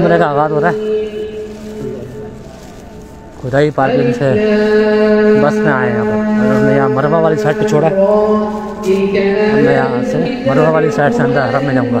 उम्र का आगाज़ हो रहा है। खुदाई पार्किंग से बस में आए यहाँ पर। हमने यहाँ मरवा वाली साइड पे छोड़ा। मैं यहाँ से मरवा वाली साइड से अंदर हरम में जाऊँगा।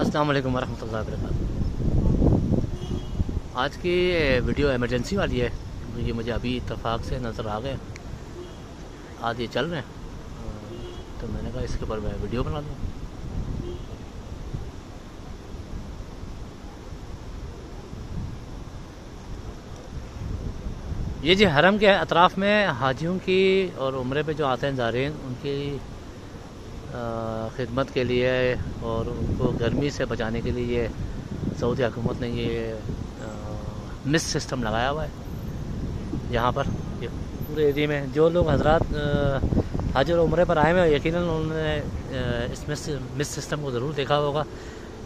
अस्सलाम वालेकुम वरहमतुल्लाहि वबरकातुहू। आज की वीडियो इमरजेंसी वाली है। ये मुझे अभी इत्तेफाक से नज़र आ गए, आज ये चल रहे हैं, तो मैंने कहा इसके ऊपर मैं वीडियो बना लूँ। ये जी हरम के अतराफ़ में हाजियों की और उम्रे पे जो आते हैं ज़ायरीन उनकी खिदमत के लिए और उनको गर्मी से बचाने के लिए ये सऊदी हुकूमत ने ये मिस्ट सिस्टम लगाया हुआ है यहाँ पर। ये पूरे एरिया में जो लोग हजरात हाजिर उम्रे पर आए हुए हैं यकीनन उन्होंने इस मिस्ट सिस्टम को ज़रूर देखा होगा।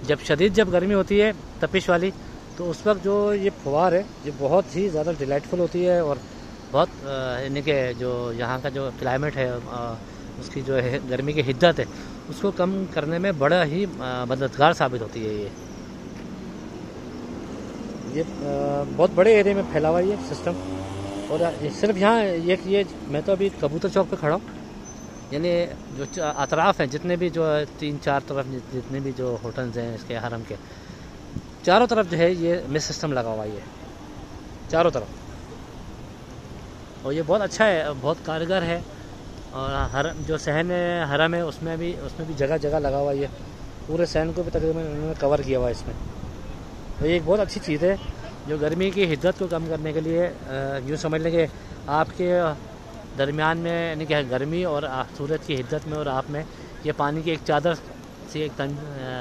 जब गर्मी होती है तपिश वाली, तो उस वक्त जो ये फुहार है ये बहुत ही ज़्यादा डिलाइटफुल होती है और बहुत यानी कि जो यहाँ का जो क्लाइमेट है उसकी जो है गर्मी की हिद्दत है उसको कम करने में बड़ा ही मददगार साबित होती है। ये बहुत बड़े एरिया में फैला हुआ है ये सिस्टम। और सिर्फ यहाँ ये मैं तो अभी कबूतर चौक पे खड़ा हूँ, यानी जो अतराफ़ हैं जितने भी जो 3-4 तरफ जितने भी जो होटल्स हैं इसके हरम के चारों तरफ जो है ये मिस्ट सिस्टम लगा हुआ है चारों तरफ। और ये बहुत अच्छा है, बहुत कारगर है। और हरम जो सहन हरम है उसमें भी जगह जगह लगा हुआ है। पूरे सहन को भी तकरीबन उन्होंने कवर किया हुआ है इसमें। तो ये एक बहुत अच्छी चीज़ है जो गर्मी की हिद्दत को कम करने के लिए यूँ समझ लें कि आपके दरमियान में यानी कि गर्मी और सूरज की हिद्दत में और आप में ये पानी की एक चादर सी एक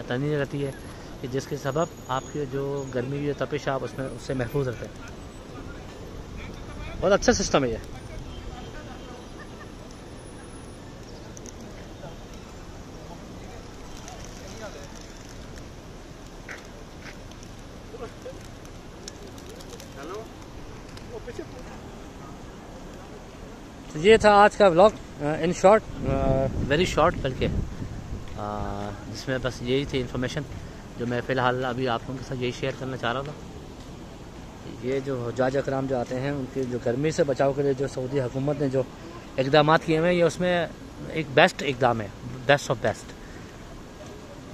तनी रहती है कि जिसके सबब आपकी जो गर्मी की तपिश आप उससे महफूज रहते हैं। बहुत अच्छा सिस्टम है ये। तो ये था आज का vlog in short, very short बल्कि, जिसमें बस यही थी इन्फॉर्मेशन जो मैं फ़िलहाल अभी आप लोगों के साथ यही शेयर करना चाह रहा था। ये जो हुज्जाज अकराम जो आते हैं उनके जो गर्मी से बचाव के लिए जो सऊदी हुकूमत ने जो इक़दाम किए हुए हैं ये उसमें एक बेस्ट इक़दाम है, बेस्ट ऑफ बेस्ट।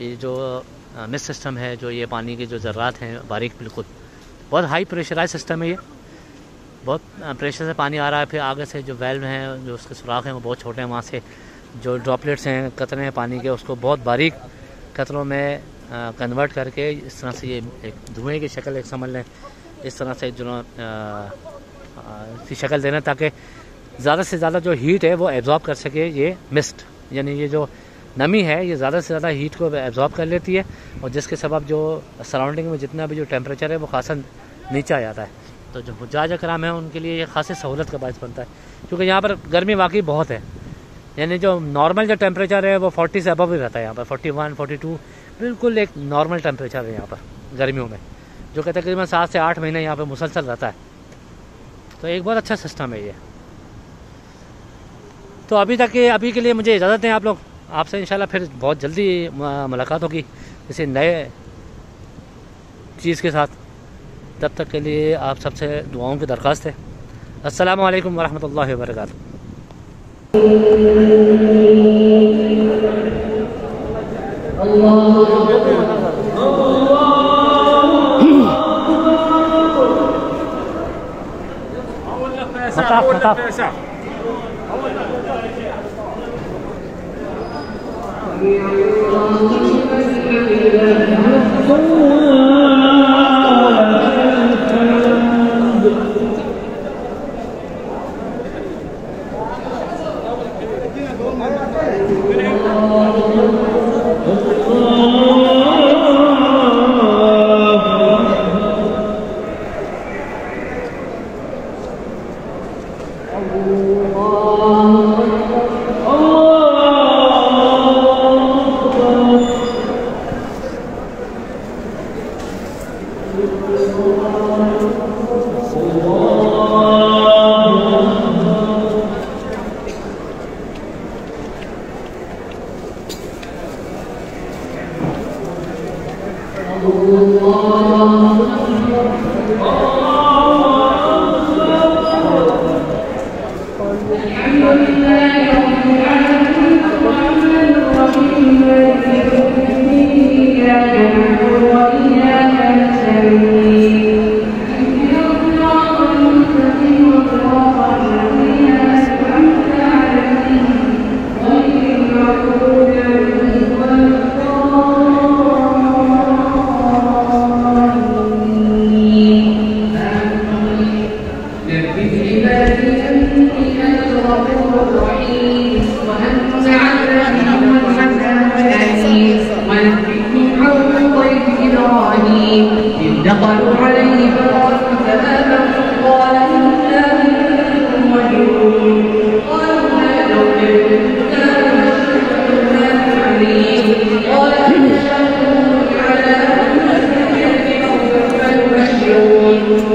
ये जो मिस्ट सिस्टम है, जो ये पानी के जो ज़र्रात हैं बारीक बिल्कुल, बहुत हाई प्रेशराइज सिस्टम है ये। बहुत प्रेशर से पानी आ रहा है, फिर आगे से जो वेल्व हैं जो उसके सुराख हैं वो बहुत छोटे हैं, वहाँ से जो ड्रॉपलेट्स हैं कतरे हैं पानी के उसको बहुत बारीक कतरों में कन्वर्ट करके इस तरह से ये एक धुएँ की शक्ल एक समझ लें इस तरह से जो की शक्ल देना ताकि ज़्यादा से ज़्यादा जो हीट है वो एब्जॉर्ब कर सके ये मिस्ट, यानी ये जो नमी है ये ज़्यादा से ज़्यादा हीट को एब्जॉर्ब कर लेती है और जिसके सबब जो सराउंडिंग में जितना भी जो टेम्परेचर है वो खासा नीचे आ जाता है। तो जो हुज्जाज अकराम है उनके लिए ये खासी सहूलत का बायस बनता है क्योंकि यहाँ पर गर्मी वाकई बहुत है, यानी जो नॉर्मल जो टेम्परेचर है वो 40 से अबव ही रहता है यहाँ पर, 41, 42 बिल्कुल एक नॉर्मल टेम्परेचर है यहाँ पर गर्मियों में, जो कि तकरीबन 7 से 8 महीने यहाँ पर मुसलसल रहता है। तो एक बहुत अच्छा सिस्टम है ये। तो अभी के लिए मुझे इजाज़त दें आप लोग, आपसे इंशाल्लाह फिर बहुत जल्दी मुलाकात होगी किसी नए चीज़ के साथ। तब तक के लिए आप सबसे दुआओं की दरख्वास्त है। अस्सलामु अलैकुम वरहमतुल्लाहि वबरकातुहू।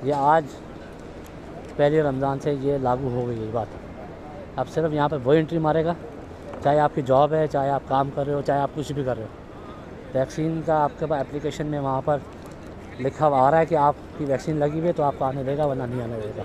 ये आज पहली रमज़ान से ये लागू हो गई ये बात। अब सिर्फ यहाँ पर वही एंट्री मारेगा, चाहे आपकी जॉब है, चाहे आप काम कर रहे हो, चाहे आप कुछ भी कर रहे हो। वैक्सीन का आपके पास एप्लीकेशन में वहाँ पर लिखा हुआ आ रहा है कि आपकी वैक्सीन लगी हुई है तो आपको आने देगा, वरना नहीं आने देगा।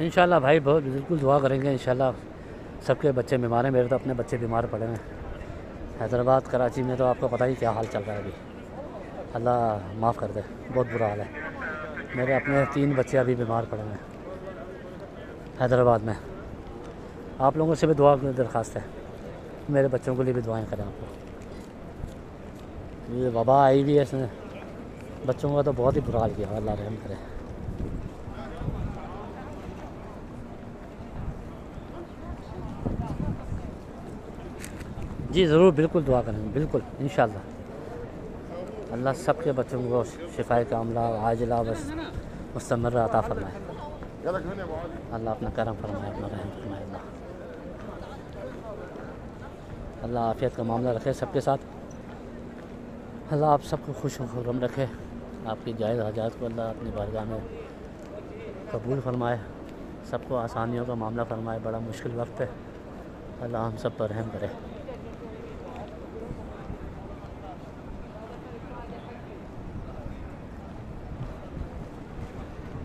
इंशाल्लाह भाई बहुत बिल्कुल दुआ करेंगे। इंशाल्लाह सबके बच्चे बीमार हैं, मेरे तो अपने बच्चे बीमार पड़े हैं। हैदराबाद कराची में तो आपको पता ही क्या हाल चल रहा है अभी। अल्लाह माफ़ कर दे, बहुत बुरा हाल है। मेरे अपने 3 बच्चे अभी बीमार पड़े हैं हैदराबाद में। आप लोगों से भी दुआ की दरख्वास्त है, मेरे बच्चों के लिए भी दुआएं करें आपको। ये वबा आई भी है, इसने बच्चों का तो बहुत ही बुरा हाल किया। अल्लाह रहम करे। जी ज़रूर, बिल्कुल दुआ करेंगे, बिल्कुल इंशाल्लाह। अल्लाह सबके बच्चों को शिफाए कामला आजिला बस मुस्तमर अता फरमाए। अल्लाह अपना करम फरमाए, अपना रहम फरमाए। अल्लाह आफियत का मामला रखे सबके साथ। अल्लाह आप सबको खुश खुर्रम रखे। आपकी जायज़ हाजात को अल्लाह अपनी बारगाह में कबूल फरमाए। सबको आसानियों का मामला फरमाए। बड़ा मुश्किल वक्त है, अल्लाह हम सब पर रहम करे।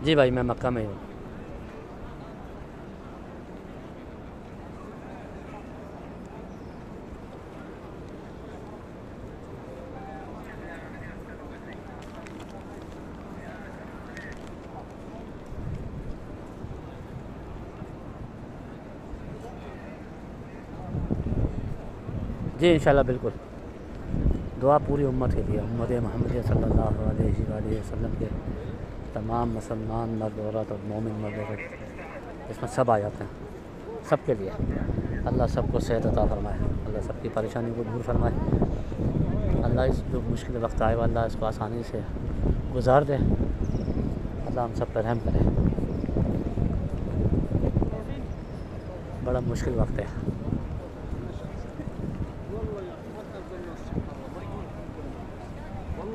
जी भाई मैं मक्का में हूँ। जी इंशाल्लाह बिल्कुल। दुआ पूरी उम्मत के लिए, उम्मत मोहम्मद सल्लल्लाहु अलैहि वसल्लम के तमाम मुसलमान मर्द औरत और मोमिन मर्द औरत इसमें सब आ जाते हैं, सब के लिए। अल्लाह सबको सेहत अता फरमाए, अल्लाह सबकी परेशानी को दूर फरमाए। अल्लाह इस जो मुश्किल वक्त आए अल्लाह इसको आसानी से गुजार दे। अल्लाह हम सब पर रहम करे। बड़ा मुश्किल वक्त है।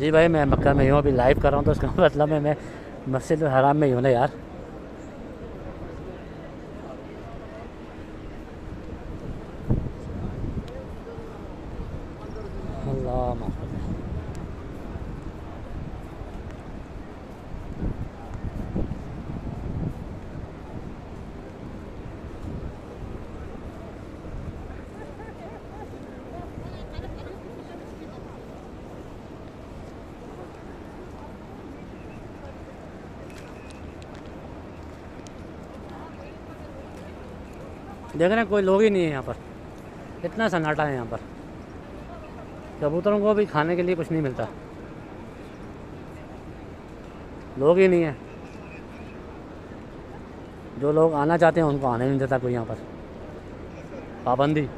जी भाई मैं मक्का में हूँ, अभी लाइव कर रहा हूँ, तो इसका मतलब है मैं मस्जिद हराम में ही हूँ ना यार। अल्लाह माफ़ करे। देख रहे हैं कोई लोग ही नहीं है यहाँ पर, इतना सन्नाटा है यहाँ पर। कबूतरों को भी खाने के लिए कुछ नहीं मिलता, लोग ही नहीं है। जो लोग आना चाहते हैं उनको आने नहीं देता कोई यहाँ पर, पाबंदी।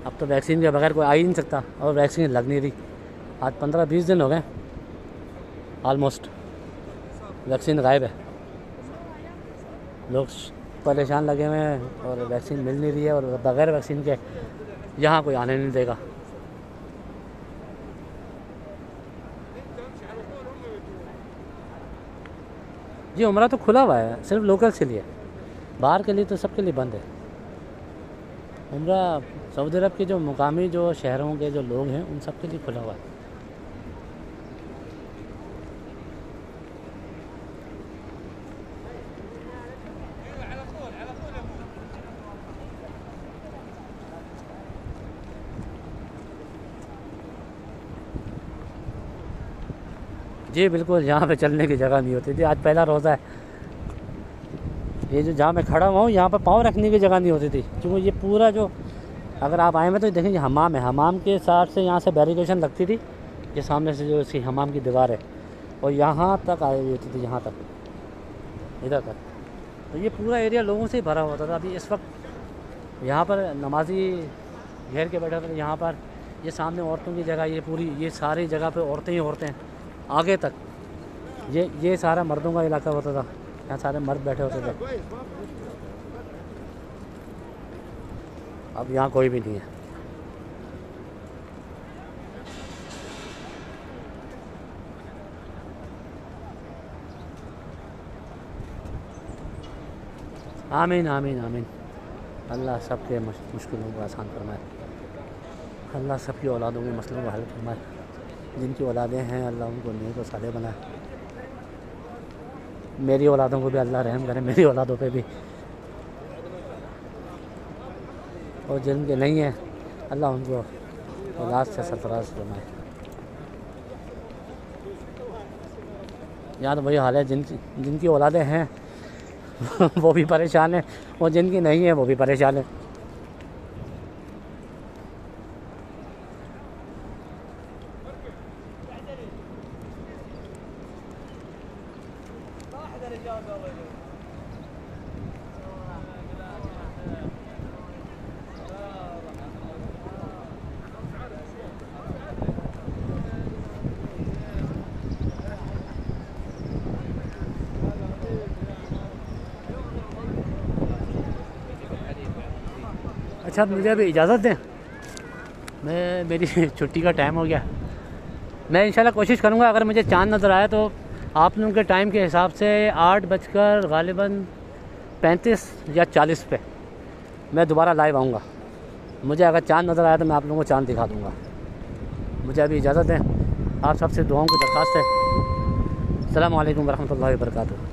अब तो वैक्सीन के बगैर कोई आ ही नहीं सकता, और वैक्सीन लग नहीं रही। आज 15-20 दिन हो गए ऑलमोस्ट, वैक्सीन गायब है। लोग परेशान लगे हुए हैं और वैक्सीन मिल नहीं रही है, और बगैर वैक्सीन के यहाँ कोई आने नहीं देगा। जी उम्रा तो खुला हुआ है, सिर्फ लोकल्स के लिए, बाहर के लिए तो सबके लिए बंद है। उम्रा सऊदी अरब के जो मुकामी जो शहरों के जो लोग हैं उन सब के लिए खुला हुआ है। जी बिल्कुल, यहाँ पे चलने की जगह नहीं होती थी। आज पहला रोज़ा है, ये जो जहाँ मैं खड़ा हुआ हूँ यहाँ पर पाँव रखने की जगह नहीं होती थी, क्योंकि ये पूरा जो अगर आप आए में तो देखेंगे हमाम है, हमाम के साथ से यहाँ से बैरिकेशन लगती थी, ये सामने से जो इसकी हमाम की दीवार है, और यहाँ तक आई हुई होती थी, यहाँ तक इधर तक। तो ये पूरा एरिया लोगों से ही भरा होता था। अभी इस वक्त यहाँ पर नमाजी घेर के बैठे थे, यहाँ पर ये सामने औरतों की जगह, ये पूरी ये सारी जगह पे औरतें ही औरतें आगे तक। ये सारा मर्दों का इलाका होता था, यहाँ सारे मर्द बैठे होते थे। अब यहाँ कोई भी नहीं है। आमीन आमीन आमीन। अल्लाह सबके मुश्किलों को आसान फरमाए, अल्लाह सबकी औलादों के मसलों को हल फरमाए। जिनकी औलादें हैं अल्लाह उनको नेक और साले बनाए। मेरी औलादों को भी अल्लाह रहम करे, मेरी औलादों पे भी। और जिनके नहीं है अल्लाह उनको औलाद से सरफराज फरमाए। यहाँ तो वही हाल है, जिनकी औलादें हैं वो भी परेशान है, और जिनकी नहीं है वो भी परेशान है। अच्छा मुझे अभी इजाज़त दें, मेरी छुट्टी का टाइम हो गया। मैं इंशाल्लाह कोशिश करूँगा अगर मुझे चाँद नज़र आया तो आप लोगों के टाइम के हिसाब से 8 बजकर गालिबन 35 या 40 पे मैं दोबारा लाइव आऊँगा। मुझे अगर चाँद नज़र आया तो मैं आप लोगों को चाँद दिखा दूँगा। मुझे अभी इजाज़त दें, आप सबसे दुआओं की दरख्वास्त है। अस्सलामु अलैकुम वरहमतुल्लाहि वबरकातुहू।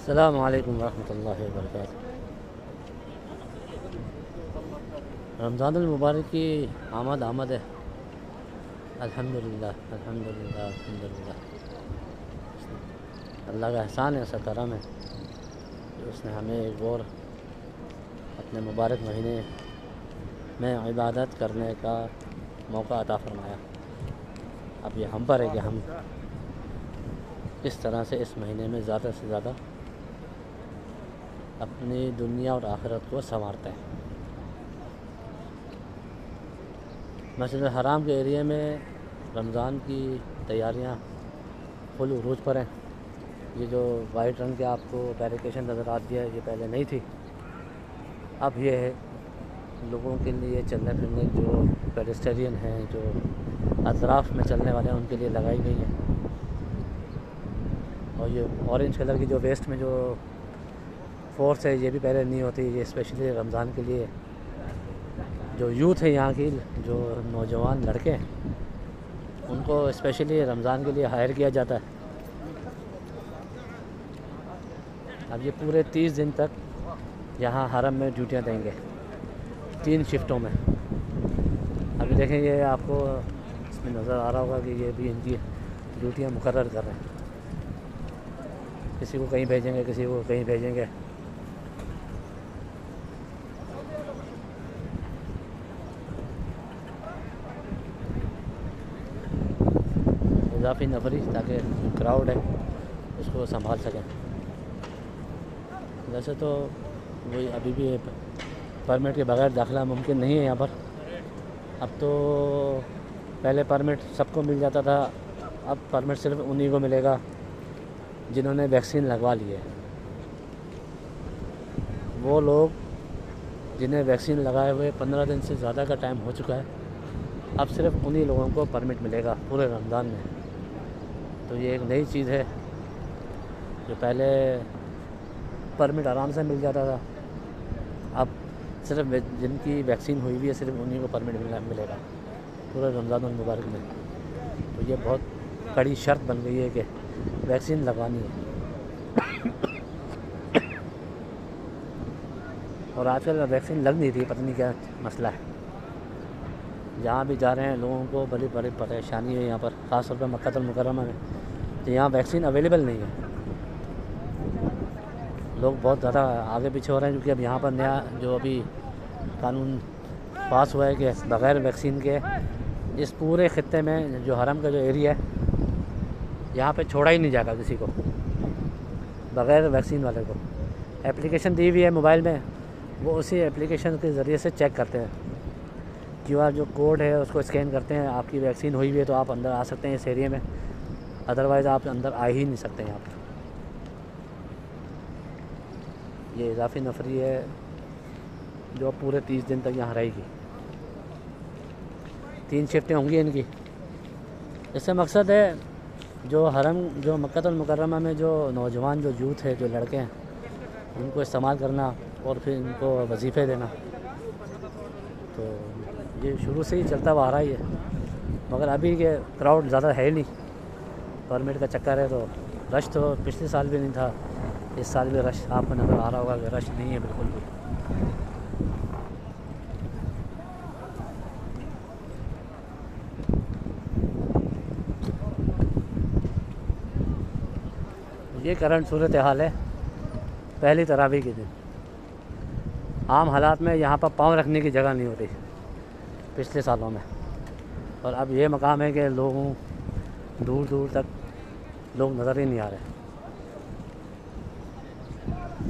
अस्सलामु अलैकुम वरहमतुल्लाहि वबरकातुहू। रमज़ानुल मुबारक की आमद है। अल्हम्दुलिल्लाह अल्हम्दुलिल्लाह अल्हम्दुलिल्लाह। अल्लाह का एहसान है, उसका करम है कि उसने हमें एक और अपने मुबारक महीने में इबादत करने का मौका अता फरमाया। अब ये हम पर है कि हम किस तरह से इस महीने में ज़्यादा से ज़्यादा अपनी दुनिया और आखिरत को संवारते हैं। मस्जिद हराम के एरिया में रमज़ान की तैयारियां फुल उरूज पर हैं। ये जो वाइट रंग के आपको बैरिकेशन नज़र आती है, ये पहले नहीं थी। अब ये है लोगों के लिए चलने फिरने, जो पेडेस्टेरियन हैं, जो अतराफ़ में चलने वाले हैं, उनके लिए लगाई गई है। और ये ऑरेंज कलर की जो वेस्ट में जो फोर्स है, ये भी पहले नहीं होती। ये स्पेशली रमज़ान के लिए जो यूथ है यहाँ की, जो नौजवान लड़के हैं, उनको स्पेशली रमज़ान के लिए हायर किया जाता है। अब ये पूरे 30 दिन तक यहाँ हरम में ड्यूटियाँ देंगे, 3 शिफ्टों में। अभी देखें, ये आपको इसमें नज़र आ रहा होगा कि ये भी इनकी ड्यूटियाँ मुकर्रर कर रहे हैं। किसी को कहीं भेजेंगे, किसी को कहीं भेजेंगे। इजाफी नफरी, ताकि क्राउड है उसको संभाल सकें। वैसे तो वही अभी भी परमिट के बगैर दाखिला मुमकिन नहीं है यहाँ पर। अब तो पहले परमिट सबको मिल जाता था, अब परमिट सिर्फ उन्हीं को मिलेगा जिन्होंने वैक्सीन लगवा ली है। वो लोग जिन्हें वैक्सीन लगाए हुए 15 दिन से ज़्यादा का टाइम हो चुका है, अब सिर्फ उन्हीं लोगों को परमिट मिलेगा पूरे रमज़ान में। तो ये एक नई चीज़ है। जो पहले परमिट आराम से मिल जाता था, अब सिर्फ जिनकी वैक्सीन हुई हुई है, सिर्फ उन्हीं को परमिट मिलेगा पूरे रमज़ान मुबारक में। तो ये बहुत कड़ी शर्त बन गई है कि वैक्सीन लगवानी है। और आजकल वैक्सीन लग नहीं रही, पता नहीं क्या मसला है। जहाँ भी जा रहे हैं लोगों को बड़ी बड़ी परेशानी है यहाँ पर, ख़ासतौर पर मक्का मुकर्रमा में। तो यहाँ वैक्सीन अवेलेबल नहीं है, लोग बहुत ज़्यादा आगे पीछे हो रहे हैं, क्योंकि अब यहाँ पर नया जो अभी कानून पास हुआ है कि बग़ैर वैक्सीन के इस पूरे ख़ित्ते में जो हरम का जो एरिया है यहाँ पे छोड़ा ही नहीं जाएगा किसी को बग़ैर वैक्सीन वाले को। एप्लीकेशन दी हुई है मोबाइल में, वो उसी एप्लीकेशन के ज़रिए से चेक करते हैं, QR जो कोड है उसको स्कैन करते हैं, आपकी वैक्सीन हुई हुई है तो आप अंदर आ सकते हैं इस एरिया में, अदरवाइज़ आप अंदर आ ही नहीं सकते यहाँ पर। ये इजाफी नफरी है जो पूरे 30 दिन तक यहाँ रहेगी, 3 शिफ्टें होंगी इनकी। इससे मकसद है जो हरम जो मक्का मुकर्रमा में जो नौजवान जो यूथ है, जो लड़के हैं, उनको इस्तेमाल करना और फिर इनको वजीफ़े देना। तो ये शुरू से ही चलता हुआ आ रहा ही है, मगर अभी के क्राउड ज़्यादा है नहीं, परमिट का चक्कर है। तो रश तो पिछले साल भी नहीं था, इस साल भी रश आपको नज़र आ रहा होगा कि रश नहीं है बिल्कुल भी। ये करंट सूरत हाल है पहली तरावी के दिन। आम हालात में यहाँ पर पाँव रखने की जगह नहीं होती पिछले सालों में, और अब ये मकाम है कि लोगों दूर दूर तक लोग नज़र ही नहीं आ रहे।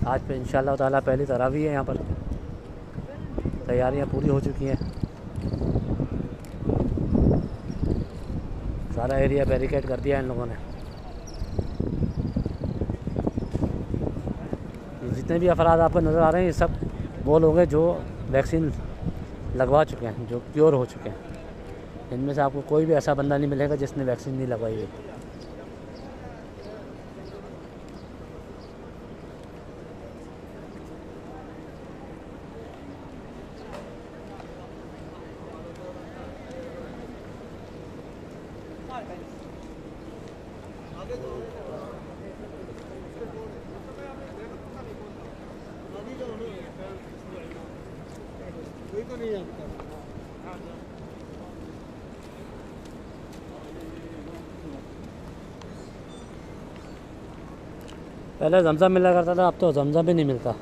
आज पे इंशाअल्लाह ताला पहली तरावी है, यहाँ पर तैयारियाँ पूरी हो चुकी हैं, सारा एरिया बैरिकेड कर दिया इन लोगों ने। जितने भी अफराद आपको नज़र आ रहे हैं ये सब वो लोग हैं जो वैक्सीन लगवा चुके हैं, जो क्योर हो चुके हैं। इनमें से आपको कोई भी ऐसा बंदा नहीं मिलेगा जिसने वैक्सीन नहीं लगवाई हुई। पहले जमजम मिला करता था, अब तो जमजम भी नहीं मिलता।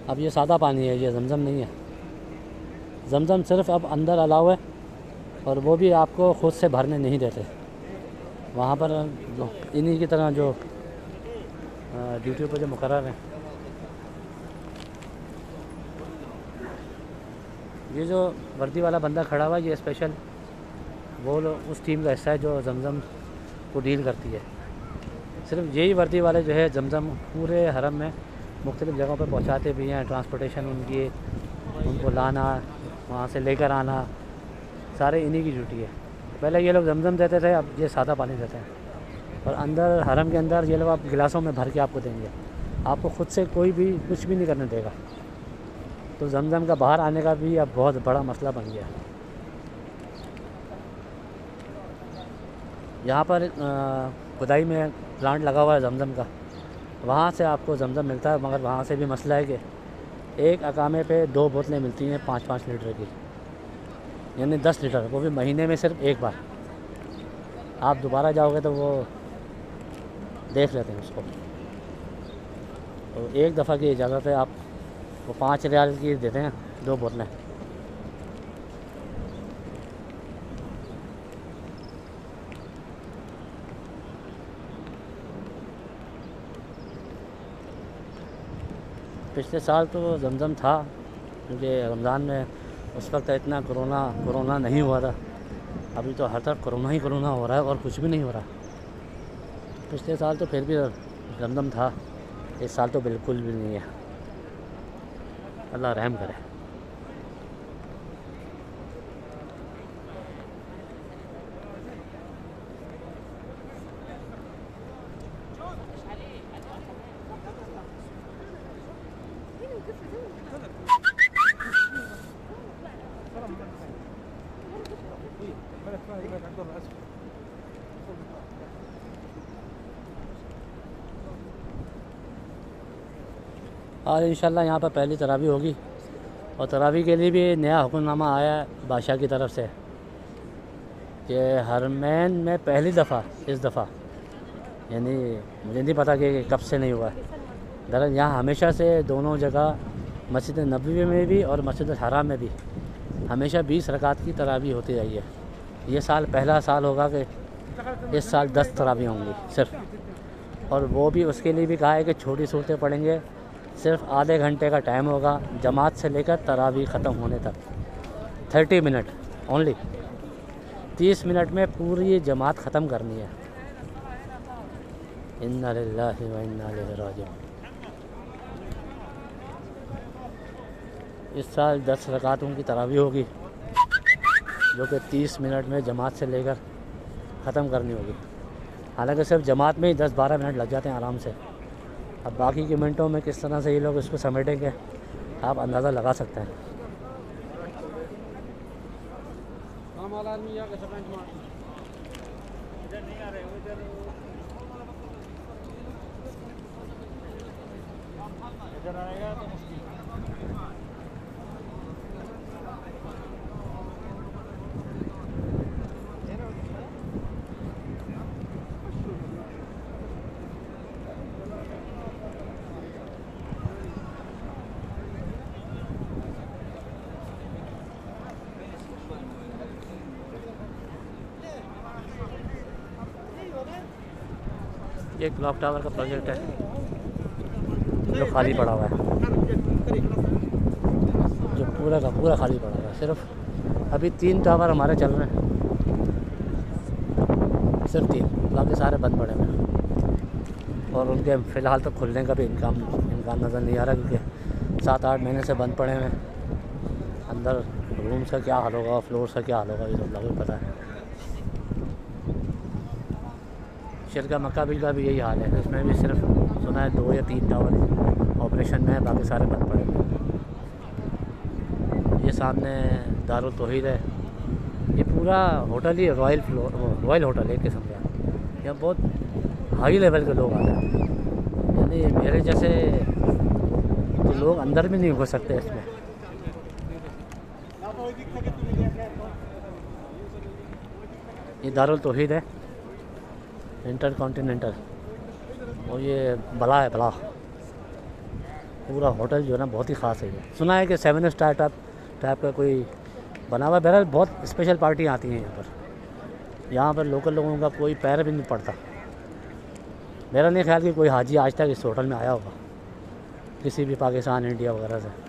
अब ये सादा पानी है, ये जमजम नहीं है। जमजम सिर्फ अब अंदर अलाउ है, और वो भी आपको खुद से भरने नहीं देते। वहाँ पर इन्हीं की तरह जो ड्यूटी पर जो मुकर्रर हैं, ये जो वर्दी वाला बंदा खड़ा हुआ है ये स्पेशल वो उस टीम का हिस्सा है जो जमजम को डील करती है। सिर्फ यही वर्दी वाले जो है जमजम पूरे हरम में मुख्तलिफ़ जगहों पर पहुंचाते भी हैं। ट्रांसपोर्टेशन उनकी, उनको लाना, वहाँ से लेकर आना, सारे इन्हीं की ड्यूटी है। पहले ये लोग जमजम देते थे, अब ये सादा पानी देते हैं। और अंदर हरम के अंदर ये लोग आप गिलासों में भर के आपको देंगे, आपको खुद से कोई भी कुछ भी नहीं करने देगा। तो जमजम का बाहर आने का भी अब बहुत बड़ा मसला बन गया। यहाँ पर खुदाई में प्लांट लगा हुआ है जमजम का, वहाँ से आपको जमजम मिलता है, मगर वहाँ से भी मसला है कि एक अकामे पे 2 बोतलें मिलती हैं 5-5 लीटर की, यानी 10 लीटर, वो भी महीने में सिर्फ एक बार। आप दोबारा जाओगे तो वो देख लेते हैं उसको। तो एक दफ़ा की इजाज़त है, आप वो 5 रियाल की देते हैं 2 बोतलें। पिछले साल तो जमजम था, क्योंकि रमज़ान में उस वक्त इतना कोरोना नहीं हुआ था। अभी तो हर तरफ कोरोना हो रहा है और कुछ भी नहीं हो रहा। पिछले साल तो फिर भी जमजम था, इस साल तो बिल्कुल भी नहीं है। अल्लाह रहम करे। और इंशाल्लाह यहाँ पर पहली तरावी होगी और तरावी के लिए भी नया हुक्मनामा आया है बादशाह की तरफ से कि हरमैन में पहली दफ़ा इस दफ़ा, यानी मुझे नहीं पता कि कब से नहीं हुआ है। दरअसल यहाँ हमेशा से दोनों जगह मस्जिद नबवी में भी और मस्जिद हराम में भी हमेशा 20 रकात की तरावी होती रही है। ये साल पहला साल होगा कि इस साल 10 तरावी होंगी सिर्फ, और वो भी उसके लिए भी कहा है कि छोटी सूरतें पढ़ेंगे, सिर्फ आधे घंटे का टाइम होगा जमात से लेकर तरावी ख़त्म होने तक, 30 मिनट ओनली। 30 मिनट में पूरी जमात ख़त्म करनी है। इन्ना लिल्लाहि व इन्ना इलैहि राजिऊन। इस साल 10 रकातों की तरावी होगी जो कि 30 मिनट में जमात से लेकर ख़त्म करनी होगी। हालांकि सिर्फ जमात में ही 10-12 मिनट लग जाते हैं आराम से। अब बाकी के मिनटों में किस तरह से ये लोग इसको समेटेंगे आप अंदाज़ा लगा सकते हैं। इधर आएगा तो मुश्किल। ये क्लॉक टावर का प्रोजेक्ट है जो खाली पड़ा हुआ है, जो पूरा का पूरा खाली पड़ा हुआ है। सिर्फ अभी 3 टावर हमारे चल रहे हैं, सिर्फ 3, बाकी सारे बंद पड़े हुए हैं और उनके फ़िलहाल तो खुलने का भी इम्कान नज़र नहीं आ रहा, क्योंकि 7-8 महीने से बंद पड़े हुए हैं। अंदर रूम्स का क्या हाल होगा, फ्लोर्स का क्या हाल होगा, ये तो लोगों को पता है। शिरका मक्का बिल का भी यही हाल है, इसमें भी सिर्फ सुना है 2 या 3 टावर ऑपरेशन में है, बाकी सारे बंद पड़े हुए हैं। ये सामने दारुल तौहीद है, ये पूरा होटल ही रॉयल होटल है एक किस्म का। यहाँ बहुत हाई लेवल के लोग आते हैं, यानी मेरे जैसे तो लोग अंदर भी नहीं घुस सकते इसमें। ये दारुल तौहीद है इंटरकॉन्टिनेंटल, और ये बला है बला। पूरा होटल जो है ना बहुत ही ख़ास है। ये सुना है कि 7 स्टार टाइप का कोई बना हुआ। बहरहाल बहुत स्पेशल पार्टी आती हैं यहाँ पर लोकल लोगों का कोई पैर भी नहीं पड़ता। मेरा नहीं ख्याल कि कोई हाजी आज तक इस होटल में आया होगा किसी भी पाकिस्तान, इंडिया वगैरह से।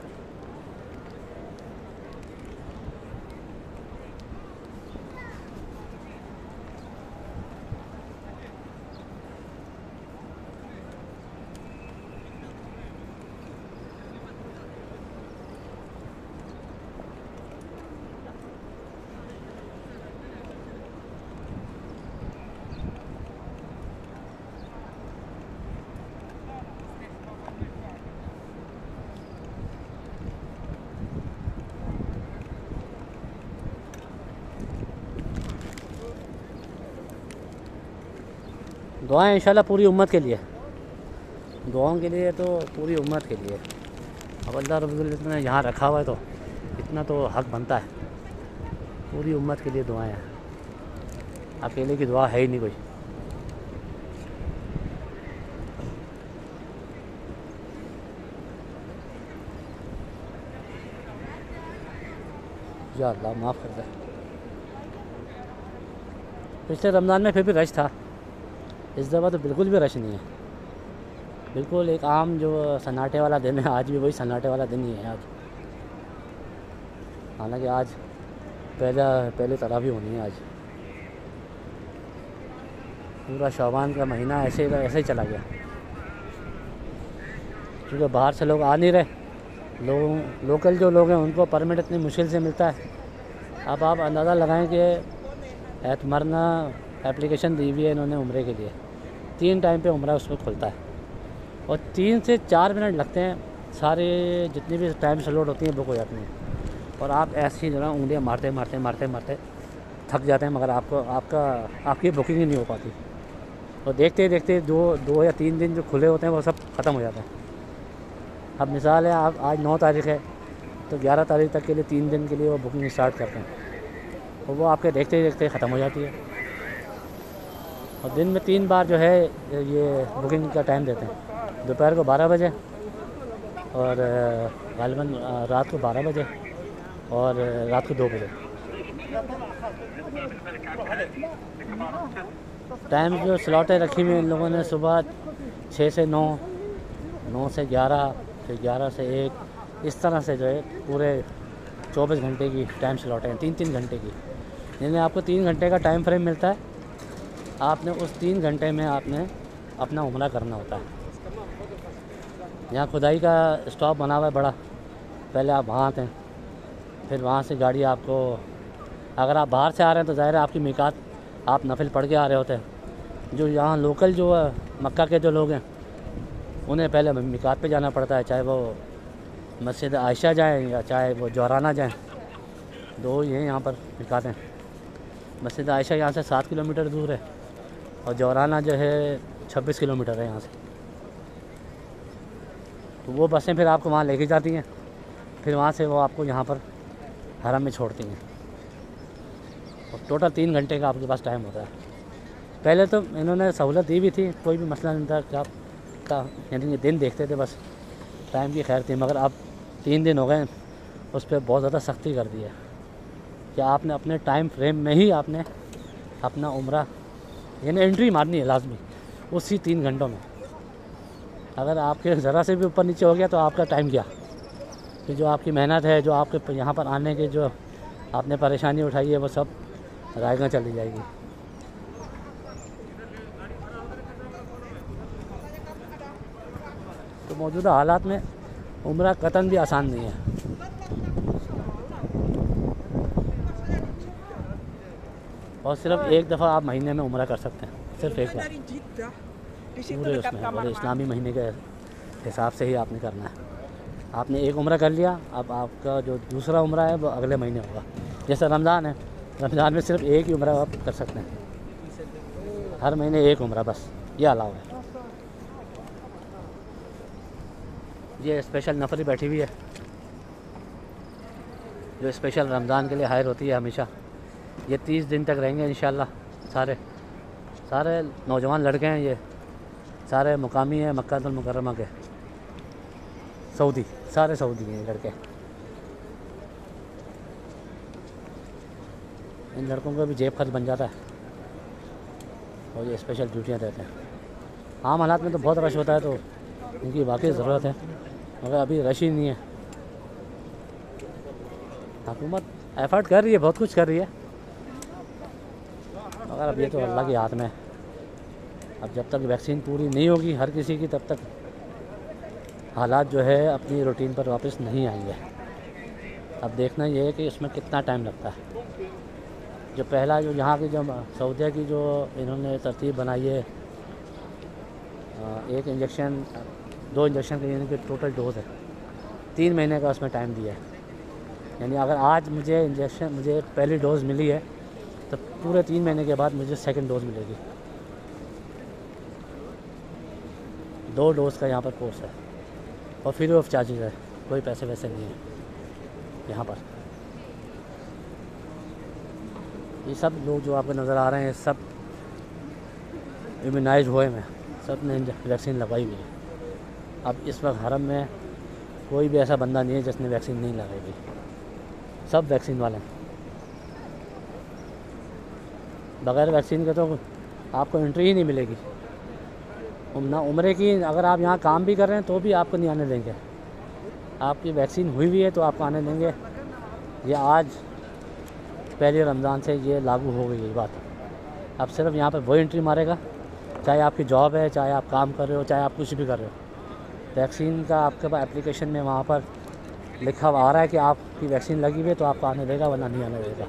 दुआएं इंशाल्लाह पूरी उम्मत के लिए, दुआओं के लिए तो पूरी उम्मत के लिए। अब अल्लाह रब्बुल इज़्ज़त ने यहाँ रखा हुआ है तो इतना तो हक बनता है। पूरी उम्मत के लिए दुआएं हैं, अकेले की दुआ है ही नहीं कोई। या अल्लाह माफ़ कर दे। पिछले रमज़ान में फिर भी रश था, इस दफ़ा तो बिल्कुल भी रश नहीं है। बिल्कुल एक आम जो सन्नाटे वाला दिन है, आज भी वही सन्नाटे वाला दिन ही है आज। हालांकि आज पहले तरावी होनी है आज। पूरा शाबान का महीना ऐसे ही चला गया, क्योंकि बाहर से लोग आ नहीं रहे। लोकल जो लोग हैं उनको परमिट इतनी मुश्किल से मिलता है। अब आप अंदाज़ा लगाएं कि एतमरना एप्लीकेशन दी हुई है इन्होंने उम्रे के लिए, 3 टाइम पे उम्रा उसमें खुलता है और 3 से 4 मिनट लगते हैं, सारे जितनी भी टाइम स्लॉट होती हैं बुक हो जाती हैं। और आप ऐसी जो ना उंगलियाँ मारते थक जाते हैं, मगर आपकी बुकिंग ही नहीं हो पाती। और देखते देखते 2 या 3 दिन जो खुले होते हैं वो सब ख़त्म हो जाते हैं। अब मिसाल है, आप आज 9 तारीख़ है, तो 11 तारीख तक के लिए 3 दिन के लिए वो बुकिंग स्टार्ट करते हैं, और वो आपके देखते ही देखते ख़त्म हो जाती है। और दिन में 3 बार जो है ये बुकिंग का टाइम देते हैं, दोपहर को 12 बजे और गालिबन रात को 12 बजे और रात को 2 बजे। टाइम जो स्लॉटें रखी हुई इन लोगों ने सुबह 6 से 9, 9 से 11, फिर 11 से 1, इस तरह से जो है पूरे 24 घंटे की टाइम स्लॉटें हैं, 3-3 घंटे की। यानी आपको 3 घंटे का टाइम फ्रेम मिलता है, आपने उस 3 घंटे में आपने अपना उम्रा करना होता है। यहाँ खुदाई का स्टॉप बना हुआ है बड़ा, पहले आप वहाँ आते हैं, फिर वहाँ से गाड़ी आपको, अगर आप बाहर से आ रहे हैं तो ज़ाहिर है आपकी मिकात आप नफिल पढ़ के आ रहे होते हैं। जो यहाँ लोकल जो मक्का के जो लोग हैं उन्हें पहले मिकात पे जाना पड़ता है, चाहे वो मस्जिद आयशा जाएँ या चाहे वो जोराना जाएँ, दो ये यहाँ पर मिकात हैं। मस्जिद आयशा यहाँ से 7 किलोमीटर दूर है और जोराना जो है 26 किलोमीटर है यहाँ से। तो वो बसें फिर आपको वहाँ लेके जाती हैं, फिर वहाँ से वो आपको यहाँ पर हरम में छोड़ती हैं। और टोटल 3 घंटे का आपके पास टाइम होता है। पहले तो इन्होंने सहूलत दी भी थी, कोई भी मसला नहीं था कि आप का यानी कि दिन देखते थे बस, टाइम की खैर थी। मगर अब 3 दिन हो गए, उस पर बहुत ज़्यादा सख्ती कर दी है कि आपने अपने टाइम फ्रेम में ही आपने अपना उम्रा यानी एंट्री मारनी है लाजमी उसी 3 घंटों में। अगर आपके ज़रा से भी ऊपर नीचे हो गया तो आपका टाइम गया, कि जो आपकी मेहनत है, जो आपके यहाँ पर आने के जो आपने परेशानी उठाई है, वो सब रायगा चली जाएगी। तो मौजूदा हालात में उम्रा कतन भी आसान नहीं है। और सिर्फ एक दफ़ा आप महीने में उम्रा कर सकते हैं, सिर्फ एक बार पूरे उसमें बड़े इस्लामी महीने के हिसाब से ही आपने करना है। आपने एक उम्रा कर लिया, अब आपका जो दूसरा उम्रा है वो अगले महीने होगा। जैसे रमज़ान है, रमज़ान में सिर्फ एक ही उम्रा आप कर सकते हैं, हर महीने एक उम्रा बस, ये अलाउ है। ये स्पेशल नफरी बैठी हुई है जो स्पेशल रमज़ान के लिए हायर होती है हमेशा। ये 30 दिन तक रहेंगे इंशाल्लाह। सारे नौजवान लड़के हैं, ये सारे मुकामी हैं मक्कातुल मुकर्रमा के, सऊदी, सारे सऊदी हैं ये लड़के। इन लड़कों का भी जेब खर्च बन जाता है और ये स्पेशल ड्यूटियाँ देते हैं। आम हालात में तो बहुत रश होता है, तो इनकी वाकई ज़रूरत है, मगर अभी रश ही नहीं है। हुकूमत एफर्ट कर रही है, बहुत कुछ कर रही है, मगर अब ये तो अल्लाह के हाथ में है। अब जब तक वैक्सीन पूरी नहीं होगी हर किसी की, तब तक हालात जो है अपनी रूटीन पर वापस नहीं आएंगे। अब देखना ये है कि इसमें कितना टाइम लगता है। जो पहला जो यहाँ की जो सऊदिया की जो इन्होंने तरतीब बनाई है, 1 इंजेक्शन 2 इंजेक्शन के यानी कि टोटल डोज है, 3 महीने का उसमें टाइम दिया है। यानी अगर आज मुझे पहली डोज़ मिली है तो पूरे 3 महीने के बाद मुझे सेकंड डोज़ मिलेगी। 2 डोज़ का यहाँ पर कोर्स है और फ्री ऑफ चार्जेस है, कोई पैसे वैसे नहीं है यहाँ पर। ये सब लोग जो आपको नज़र आ रहे हैं सब इम्यूनाइज हुए हैं, सब ने वैक्सीन लगवाई हुई है। अब इस वक्त हरम में कोई भी ऐसा बंदा नहीं है जिसने वैक्सीन नहीं लगाई हुई, सब वैक्सीन वाले हैं। बग़ैर वैक्सीन के तो आपको एंट्री ही नहीं मिलेगी ना उम्रे की। अगर आप यहाँ काम भी कर रहे हैं तो भी आपको नहीं आने देंगे। आपकी वैक्सीन हुई है तो आपको आने देंगे। ये आज पहले रमज़ान से ये लागू हो गई ये बात। अब सिर्फ यहाँ पर वही एंट्री मारेगा, चाहे आपकी जॉब है, चाहे आप काम कर रहे हो, चाहे आप कुछ भी कर रहे हो। वैक्सीन का आपके पास एप्लीकेशन में वहाँ पर लिखा हुआ आ रहा है कि आपकी वैक्सीन लगी हुई है तो आपको आने देगा, वरना नहीं आने देगा।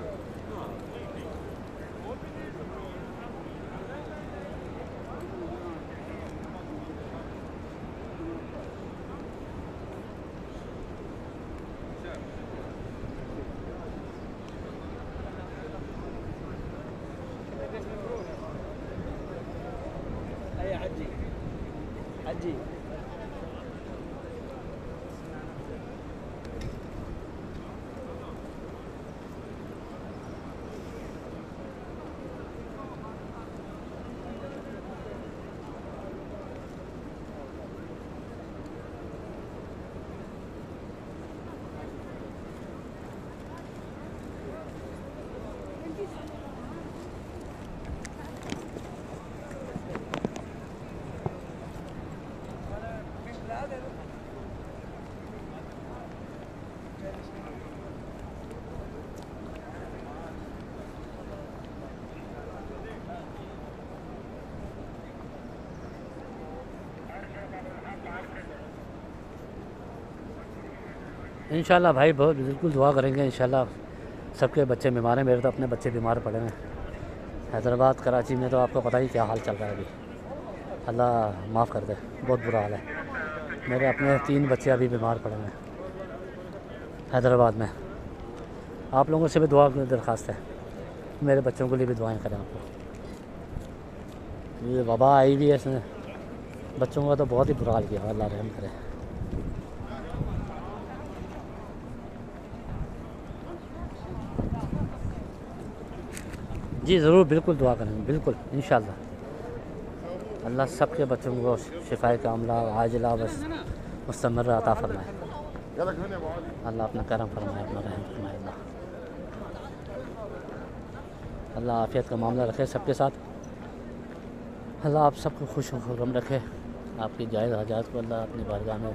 इंशाल्लाह भाई बहुत बिल्कुल दुआ करेंगे इंशाल्लाह। सबके बच्चे बीमार हैं, मेरे तो अपने बच्चे बीमार पड़े हैं। हैदराबाद कराची में तो आपको पता ही क्या हाल चल रहा है अभी। अल्लाह माफ़ कर दे, बहुत बुरा हाल है। मेरे अपने 3 बच्चे अभी बीमार पड़े हैं हैदराबाद में। आप लोगों से भी दुआ की दरख्वास्त है, मेरे बच्चों के लिए भी दुआएं करें आपको। ये वबा आई हुई है, इसने बच्चों का तो बहुत ही बुरा हाल किया, अल्लाह रहम करे। जी ज़रूर, बिल्कुल दुआ करेंगे, बिल्कुल इंशाल्लाह। अल्लाह सबके बच्चों को शिफाए कामला आजिला बस मुस्तमर अता फरमाए। अल्लाह अपना करम फरमाए, अपना रहम फरमाए। अल्लाह आफ़ियत का मामला रखे सबके साथ। अल्लाह आप सबको खुश खुर्रम रखे। आपकी जायज़ हाजात को अल्लाह अपनी बारगाह में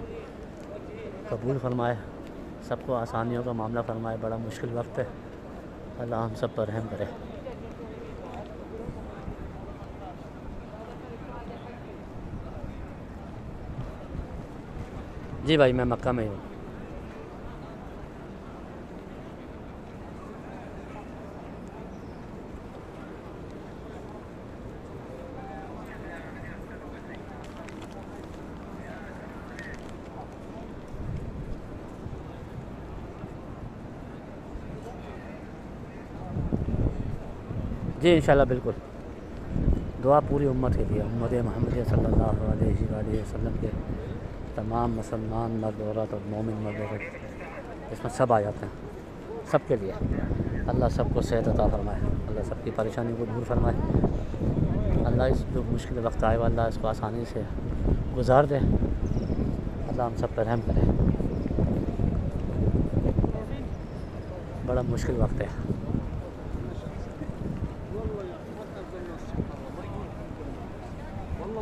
कबूल फरमाए। सबको आसानियों का मामला फरमाए। बड़ा मुश्किल वक्त है, अल्लाह हम सब पर रहम करे। जी भाई, मैं मक्का में ही हूँ। जी इंशाल्लाह बिल्कुल। दुआ पूरी उम्मत के लिए, उम्मत मोहम्मद सल्लल्लाहु अलैहि वसल्लम के तमाम मुसलमान मर्द औरत और मोमिन मर्द औरत, इसमें सब आ जाते हैं, सबके लिए। अल्लाह सबको सेहत अता फरमाए, अल्लाह सबकी परेशानी को दूर फरमाए। अल्लाह इस जो मुश्किल वक्त आए अल्लाह इसको आसानी से गुजार दे। अल्लाह हम सब पर रहम करे। बड़ा मुश्किल वक्त है।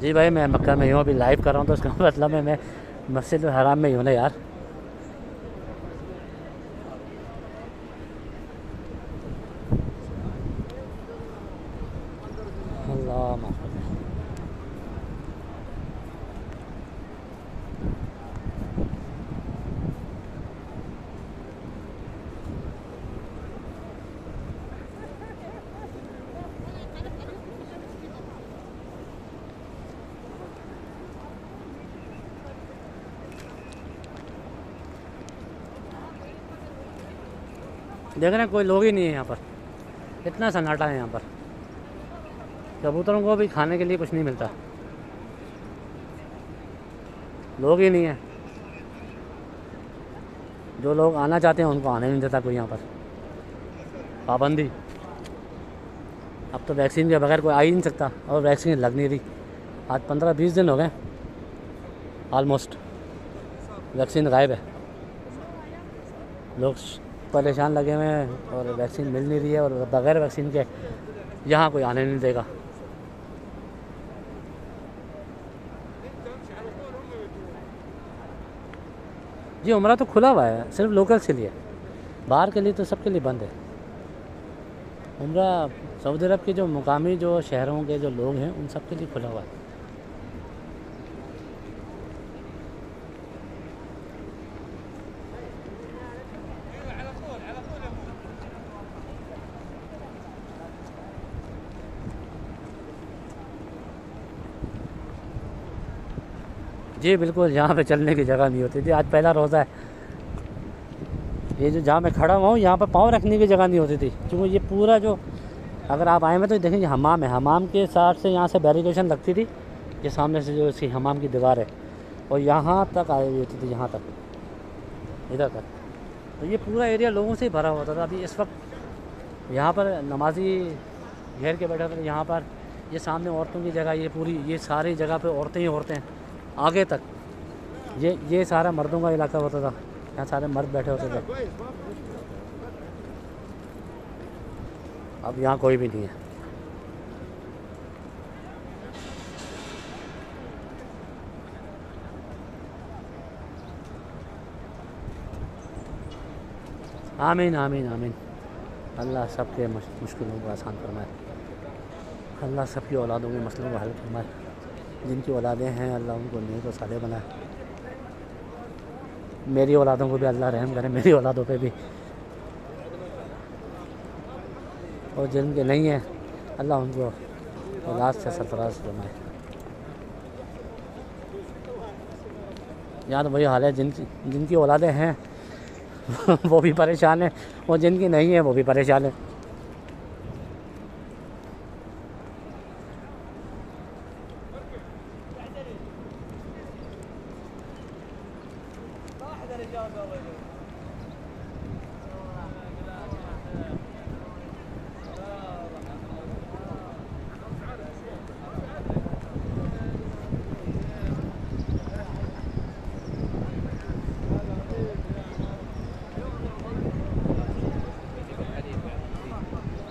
जी भाई, मैं मक्का में ही हूँ, अभी लाइव कर रहा हूँ, तो इसका मतलब है मैं मस्जिद हराम में ही हूँ ना यार। अल्लाह माफ़ करे। देख रहे हैं कोई लोग ही नहीं है यहाँ पर, इतना सन्नाटा है यहाँ पर। कबूतरों को भी खाने के लिए कुछ नहीं मिलता, लोग ही नहीं है। जो लोग आना चाहते हैं उनको आने नहीं देता कोई यहाँ पर, पाबंदी। अब तो वैक्सीन के बगैर कोई आ ही नहीं सकता, और वैक्सीन लग नहीं रही। आज 15-20 दिन हो गए ऑलमोस्ट, वैक्सीन गायब है। लोग परेशान लगे हुए हैं और वैक्सीन मिल नहीं रही है, और बगैर वैक्सीन के यहाँ कोई आने नहीं देगा। जी उम्रा तो खुला हुआ है, सिर्फ लोकल्स के लिए, बाहर के लिए तो सबके लिए बंद है। उम्रा सऊदी अरब के जो मुकामी जो शहरों के जो लोग हैं उन सब के लिए खुला हुआ है। जी बिल्कुल, यहाँ पे चलने की जगह नहीं होती थी। आज पहला रोज़ा है, ये जो जहाँ मैं खड़ा हुआ हूँ यहाँ पर पाँव रखने की जगह नहीं होती थी, क्योंकि ये पूरा जो, अगर आप आए में तो देखेंगे हमाम है, हमाम के साथ से यहाँ से बैरिकेशन लगती थी, ये सामने से जो इसकी हमाम की दीवार है, और यहाँ तक आई हुई होती थी, यहाँ तक, इधर तक। तो ये पूरा एरिया लोगों से ही भरा होता था। अभी इस वक्त यहाँ पर नमाजी घेर के बैठे थे, यहाँ पर ये सामने औरतों की जगह, ये पूरी ये सारी जगह पे औरतें ही औरतें, आगे तक ये सारा मर्दों का इलाका होता था, यहाँ सारे मर्द बैठे होते थे। अब यहाँ कोई भी नहीं है। आमीन आमीन आमीन। अल्लाह सबके मुश्किलों को आसान फरमाए, अल्लाह सबकी औलादों के मसलों को हल फरमाए, जिनकी औलादें हैं अल्लाह उनको नेक और साले बनाए। मेरी औलादों को भी अल्लाह रहम करे, मेरी औलादों पे भी, और जिनके नहीं हैं अल्लाह उनको औलाद से सरफराज फरमाए। यहाँ तो वही हाल है, जिनकी औलादें हैं वो भी परेशान हैं, और जिनकी नहीं है वो भी परेशान है।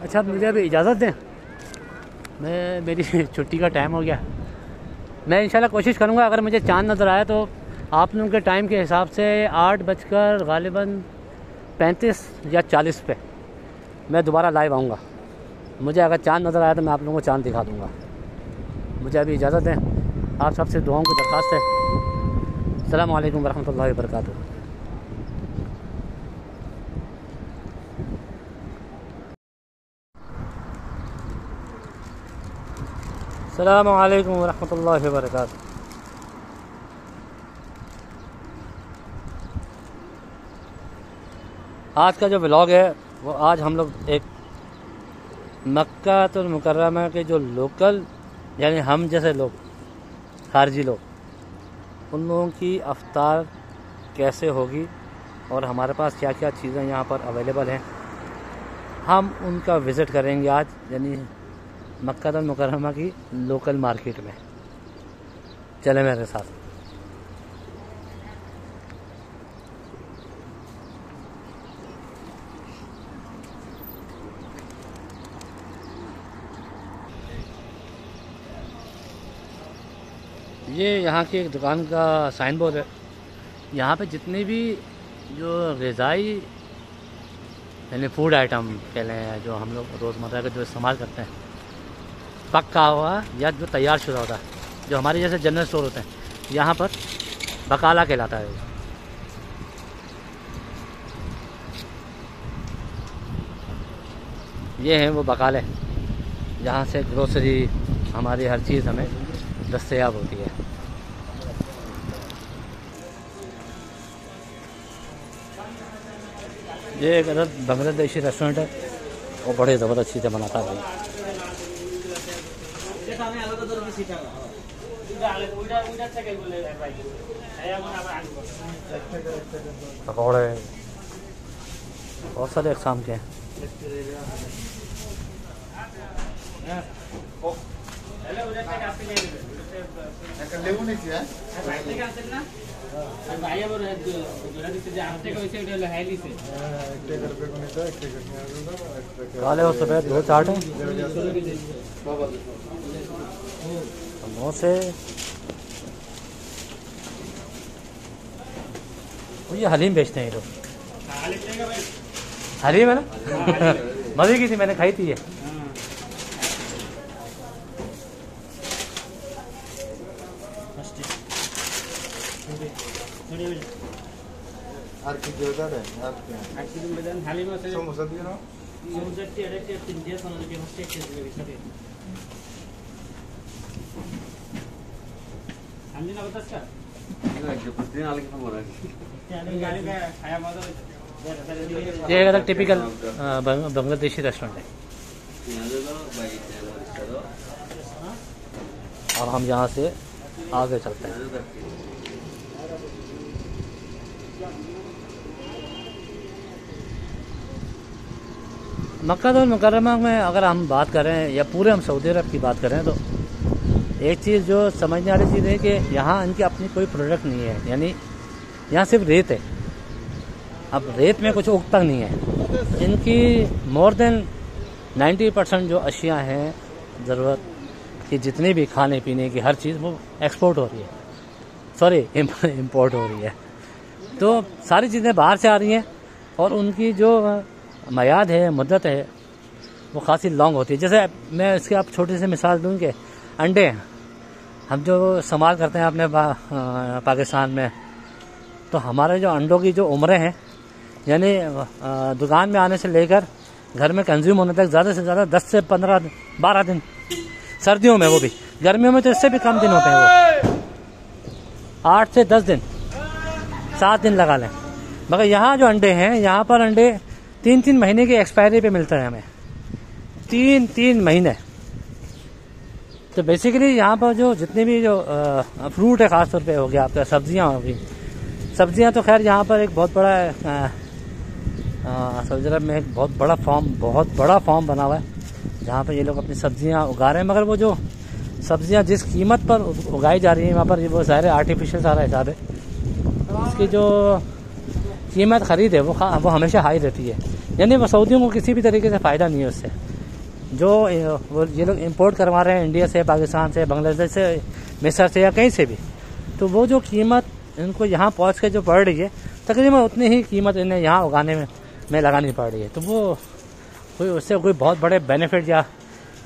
अच्छा, मुझे अभी इजाज़त दें, मेरी छुट्टी का टाइम हो गया। मैं इंशाल्लाह कोशिश करूँगा, अगर मुझे चाँद नज़र आया तो आप लोगों के टाइम के हिसाब से 8 बजकर गालिबन 35 या 40 पे मैं दोबारा लाइव आऊँगा। मुझे अगर चाँद नज़र आया तो मैं आप लोगों को चाँद दिखा दूँगा। मुझे अभी इजाज़त दें, आप सबसे दुआओं की दरख्वास्त है। अस्सलामु अलैकुम वरहमतुल्लाहि वबरकातुहू। अस्सलामु अलैकुम वरहमतुल्लाहि वबरकातुहू। आज का जो व्लॉग है वो आज हम लोग एक मक्कातुल मुकर्रमा के जो लोकल यानी हम जैसे लोग, खारजी लोग, उन लोगों की अफ्तार कैसे होगी और हमारे पास क्या क्या चीज़ें यहाँ पर अवेलेबल हैं, हम उनका विज़िट करेंगे आज, यानी मक्कातुल मुकर्रमा की लोकल मार्केट में। चले मेरे साथ। ये यहाँ की एक दुकान का साइन बोर्ड है। यहाँ पे जितने भी जो ग़िज़ाई यानी फूड आइटम कह लें, जो हम लोग रोज़मर्रा का जो इस्तेमाल करते हैं, पका हुआ या जो तैयार शुदा होता है, जो हमारे जैसे जनरल स्टोर होते हैं, यहाँ पर बकाला कहलाता है। ये हैं वो बकाले, जहाँ से ग्रोसरी हमारी हर चीज़ हमें दस्तयाब होती है। ये एक अदद बांग्लादेशी रेस्टोरेंट है, वो बड़े ज़बरदस्त चीज़ें बनाता है भाई। पकौड़े बहुत सारे अक़साम के हैं। काले और सफ़ेद दो चाट हैं, समोसे। ये हलीम बेचते हैं ये लोग। हलीम है ना मज़े की थी, मैंने खाई थी ये। আর কি জোরদার है আর কি আর কি বেদান হালিম আছে সমোসা দিয়ে নাও সমোসা টি আর একটা তিন দিয়ে সোনা দিয়ে হচ্ছে একটা দিয়ে সাথে আমি না बतासका दिन आले की बोल रहा है गाड़ी का खाया मजा ये एक टिपिकल बांग्लादेशी रेस्टोरेंट है और हम यहाँ से आगे चलते हैं। मक्कातुल मुकर्रमा में अगर हम बात करें या पूरे हम सऊदी अरब की बात करें तो एक चीज़ जो समझने वाली चीज़ है कि यहाँ इनकी अपनी कोई प्रोडक्ट नहीं है, यानी यहाँ सिर्फ रेत है। अब रेत में कुछ उगता नहीं है। इनकी मोर देन 90% जो अशिया हैं ज़रूरत की, जितनी भी खाने पीने की हर चीज़, वो एक्सपोर्ट हो रही है, सॉरी इम्पोर्ट हो रही है। तो सारी चीज़ें बाहर से आ रही हैं और उनकी जो मियाद है, मुद्दत है, वो खासी लॉन्ग होती है। जैसे मैं इसकी आप छोटी सी मिसाल दूँ कि अंडे हम जो इस्तेमाल करते हैं अपने पाकिस्तान में, तो हमारे जो अंडों की जो उम्रें हैं, यानी दुकान में आने से लेकर घर में कंज्यूम होने तक ज़्यादा से ज़्यादा 10 से 15 12 दिन, सर्दियों में वो भी, गर्मियों में तो इससे भी कम दिन होते हैं, वो 8 से 10 दिन, 7 दिन लगा लें। मगर यहाँ जो अंडे हैं, यहाँ पर अंडे 3-3 महीने की एक्सपायरी पे मिलता है हमें, 3-3 महीने। तो बेसिकली यहाँ पर जो जितने भी जो फ्रूट है, ख़ास तौर पे हो गया आपका, सब्जियाँ होगी, सब्जियाँ तो खैर यहाँ पर एक बहुत बड़ा सऊदी अरब में एक बहुत बड़ा फार्म बना हुआ है जहाँ पर ये लोग अपनी सब्जियाँ उगा रहे हैं। मगर वो जो सब्जियाँ जिस कीमत पर उगाई जा रही हैं वहाँ पर, वो ज़ाहिर आर्टिफिशियल सारा हिसाब है, इसकी जो कीमत ख़रीद है वो हमेशा हाई रहती है। यानी वो सऊदियों को किसी भी तरीके से फ़ायदा नहीं है उससे। जो वो ये लोग इंपोर्ट करवा रहे हैं इंडिया से, पाकिस्तान से, बांग्लादेश से, मिस्र से या कहीं से भी, तो वो जो कीमत इनको यहाँ पहुँच के जो पड़ रही है, तकरीबन उतनी ही कीमत इन्हें यहाँ उगाने में लगानी पड़ रही है। तो वो कोई उससे कोई बहुत बड़े बेनिफिट या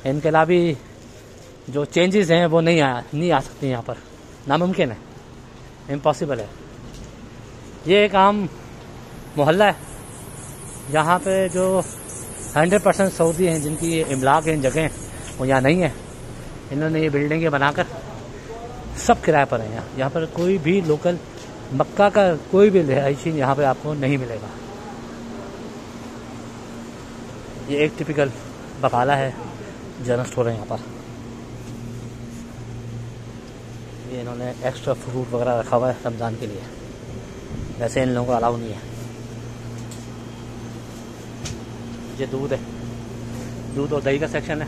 इनकलाबी जो चेंजेस हैं वो नहीं आ सकती यहाँ पर, नामुमकिन है, इम्पॉसिबल है। ये एक आम मोहल्ला है जहाँ पे जो 100% सऊदी हैं, जिनकी ये इमलाक है इन जगह, वो यहाँ नहीं है। इन्होंने ये बिल्डिंगें बनाकर सब किराए पर हैं। यहाँ पर कोई भी लोकल मक्का का कोई भी रिहायशी यहाँ पे आपको नहीं मिलेगा। ये एक टिपिकल बकाला है, जनरल स्टोर है यहाँ पर। ये इन्होंने एक्स्ट्रा फ्रूट वगैरह रखा हुआ है रमज़ान के लिए, वैसे इन लोगों को अलाउ नहीं है। ये दूध है, दूध और दही का सेक्शन है।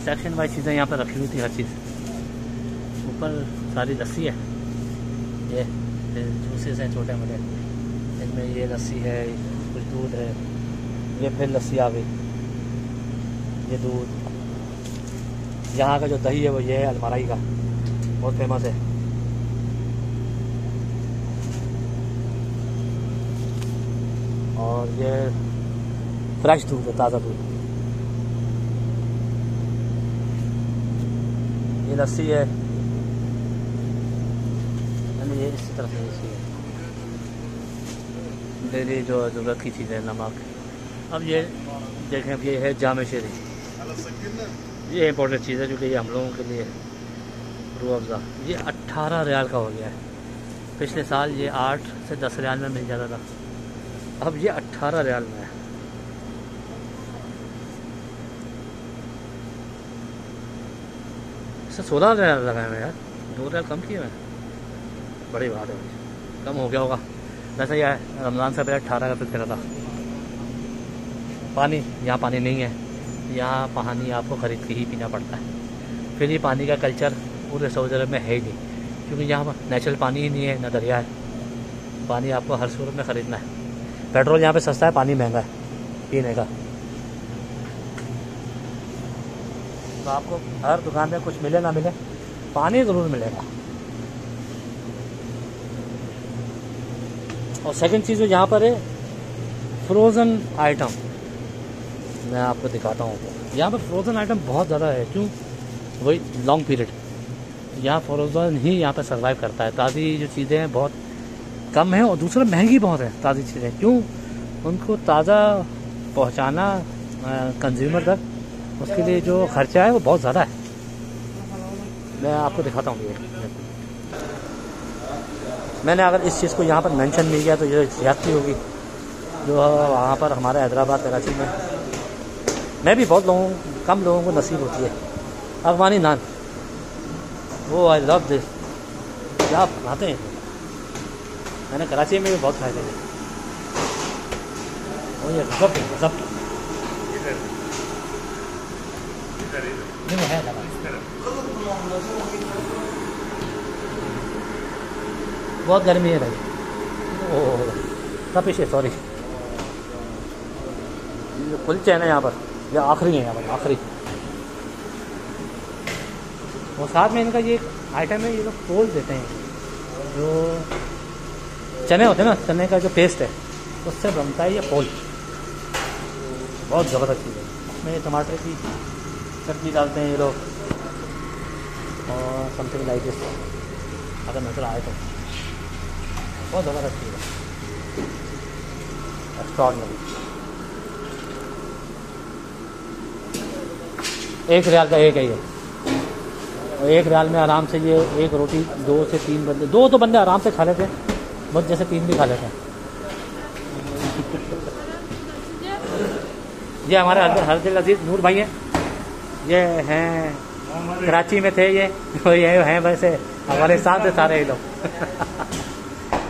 सेक्शन वाइज चीज़ें यहाँ पर रखी हुई थी, हर चीज़। ऊपर सारी लस्सी है, ये जूसेस हैं छोटे मोटे, इनमें ये लस्सी है, कुछ दूध है, ये फिर लस्सी आ गई, ये दूध। यहाँ का जो दही है वो ये है अलमराई का, बहुत फेमस है। और ये फ्रेश दूध है, ताज़ा दूध। ये लस्सी है, यानी ये इसी तरह से लस्सी है। डेली जो ज़रूरत की चीज़ें, नमक। अब ये देखें, अब ये है जाम शेरी, ये इम्पोर्टेंट चीज़ है, क्योंकि ये हम लोगों के लिए रूह अफ़ज़ा। ये 18 रियाल का हो गया है। पिछले साल ये 8 से 10 रियाल में मिल जाता था, अब ये 18 रियाल में है। इससे 16 रियाल लगाए हैं यार, 2 रियाल कम किए हैं, बड़ी बात है, कम हो गया होगा। वैसे यह रमज़ान से पहले 18 का फिर था। पानी, यहाँ पानी नहीं है, यहाँ पानी आपको ख़रीद के ही पीना पड़ता है। फिर ये पानी का कल्चर पूरे सऊदी अरब में है ही नहीं, क्योंकि यहाँ पर नेचुरल पानी ही नहीं है, ना दरिया है। पानी आपको हर सूरत में ख़रीदना है। पेट्रोल यहाँ पे सस्ता है, पानी महंगा है पीने का। तो आपको हर दुकान में कुछ मिले ना मिले, पानी ज़रूर मिलेगा। और सेकंड चीज़ जो यहाँ पर है, फ्रोज़न आइटम, मैं आपको दिखाता हूँ। यहाँ पर फ्रोज़न आइटम बहुत ज़्यादा है। क्यों? वही लॉन्ग पीरियड, यहाँ फ्रोज़न ही यहाँ पर सर्वाइव करता है। ताज़ी जो चीज़ें हैं बहुत कम है, और दूसरा महंगी बहुत है ताज़ी चीज़ें। क्यों? उनको ताज़ा पहुँचाना कंज्यूमर तक, उसके लिए जो खर्चा है वो बहुत ज़्यादा है। मैं आपको दिखाता हूँ। ये मैंने अगर इस चीज़ को यहाँ पर मेंशन नहीं किया तो ये ज़्यादती होगी, जो वहाँ पर हमारे हैदराबाद, कराची में मैं भी बहुत कम लोगों को नसीब होती है। अफगानी नान, वो आई लव दिस, क्या बनाते हैं। मैंने कराची में भी बहुत खाए थे। वो ये गज़ब है बहुत गर्मी है भाई। ओह तपिश है, सॉरी। कुलचे है ना यहाँ पर, ये आखिरी है यहाँ पर, आखिरी। और साथ में इनका ये आइटम है, ये लोग तोल देते हैं। जो चने होते हैं ना, चने का जो पेस्ट है, उससे बनता है ये पोल, बहुत ज़बरदस्त चीज़ है। इसमें टमाटर की चटनी डालते हैं ये लोग और समथिंग लाइक दिस, अगर नज़र आए तो बहुत ज़बरदस्त चीज़ है, एक्स्ट्राऑर्डिनरी। 1 रियाल का एक है ये, और 1 रियाल में आराम से ये एक रोटी 2 से 3 बंदे, 2 तो बंदे आराम से खा लेते हैं, बहुत जैसे 3 भी खा लेते हैं। ये हमारे हरदिल अजीज़ नूर भाई हैं, ये हैं कराची में थे, ये हैं वैसे हमारे साथ है सारे ये लोग।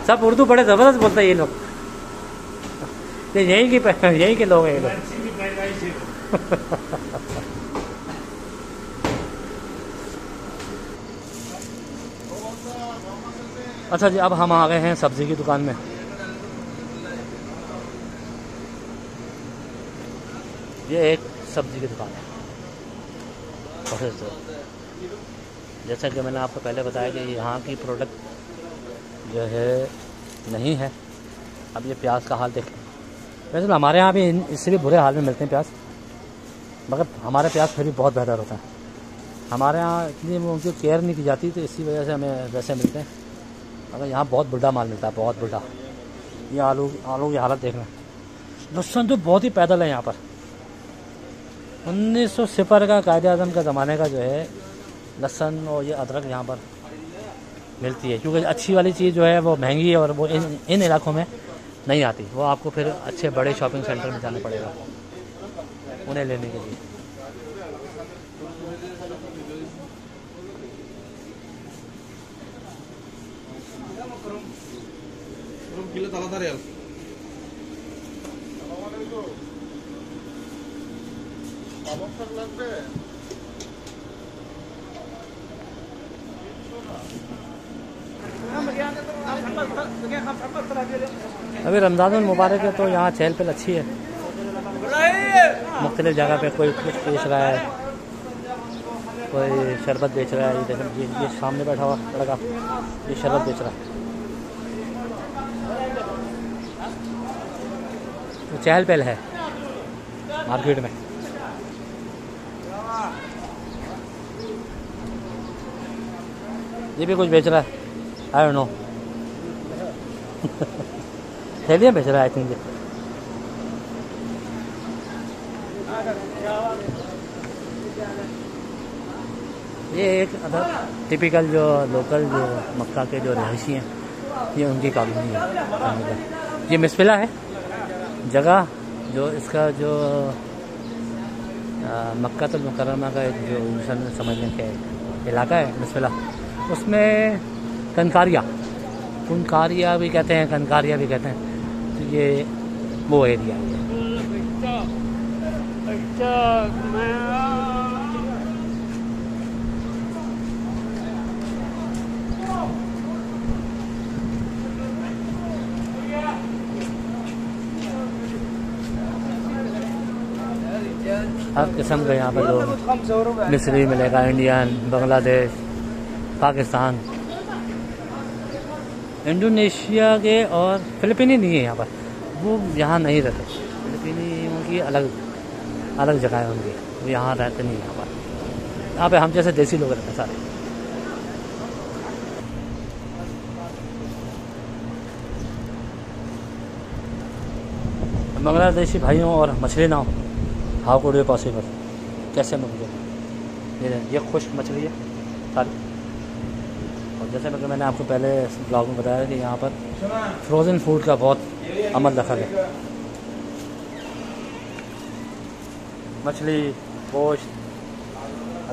सब उर्दू बड़े ज़बरदस्त बोलते हैं ये लोग, ये यहीं के लोग हैं ये लोग। अच्छा जी, अब हम आ गए हैं सब्ज़ी की दुकान में। ये एक सब्ज़ी की दुकान है, जैसा कि मैंने आपको पहले बताया कि यहाँ की प्रोडक्ट जो है नहीं है। अब ये प्याज का हाल देखें, वैसे तो हमारे यहाँ भी इससे भी बुरे हाल में मिलते हैं प्याज, मगर हमारे प्याज फिर भी बहुत बेहतर होता है। हमारे यहाँ इतनी उनकी केयर नहीं की जाती, तो इसी वजह से हमें वैसे मिलते हैं। मगर यहाँ बहुत बुढ़ा माल मिलता है, बहुत बुढ़ा। ये आलू की हालत देखना, लहसुन तो बहुत ही पैदल है यहाँ पर। 1900 का कायदे आज़म का ज़माने का जो है लहसुन और ये अदरक यहाँ पर मिलती है, क्योंकि अच्छी वाली चीज़ जो है वो महंगी है और वो इन इलाकों में नहीं आती। वो आपको फिर अच्छे बड़े शॉपिंग सेंटर में जाना पड़ेगा उन्हें लेने के लिए। अभी रमज़ानुल मुबारक है तो यहाँ चहल पहल अच्छी है, मुख्तलिफ जगह पे कोई कुछ बेच रहा है, कोई शरबत बेच रहा है। ये सामने बैठा हुआ लड़का ये शरबत बेच रहा है, तो चहल पहल है मार्केट में। ये भी कुछ बेच रहा है, आई डोंट नो। थैलियाँ बेच रहा है आई थिंक। ये एक टिपिकल जो लोकल जो मक्का के जो रहायशी हैं, ये उनकी कॉलोनी है। ये मिसफिला है जगह, जो इसका जो मक्का मुकर्रमा का जो इंसान समझने के इलाका है मिसफिला, उसमें कनकारिया भी कहते हैं, कनकारिया भी कहते हैं। तो ये वो एरिया है। हर किस्म का यहाँ पर जो मिस्री मिलेगा, इंडियन, बांग्लादेश, पाकिस्तान, इंडोनेशिया के और फिलिपीनी नहीं है यहाँ पर, वो यहाँ नहीं रहते। फिलिपीनी उनकी अलग जगह है उनकी, वो यहाँ रहते नहीं यहाँ पर। यहाँ पे हम जैसे देसी लोग रहते हैं सारे। बांग्लादेशी भाइयों और मछली नाव, हाउ कुड बी पॉसिबल, कैसे मुमकिन। ये खुश्क मछली है सारी। और जैसे कि मैंने आपको पहले ब्लॉग में बताया कि यहाँ पर फ्रोज़न फूड का बहुत अमल दखल है। मछली, गोश्त,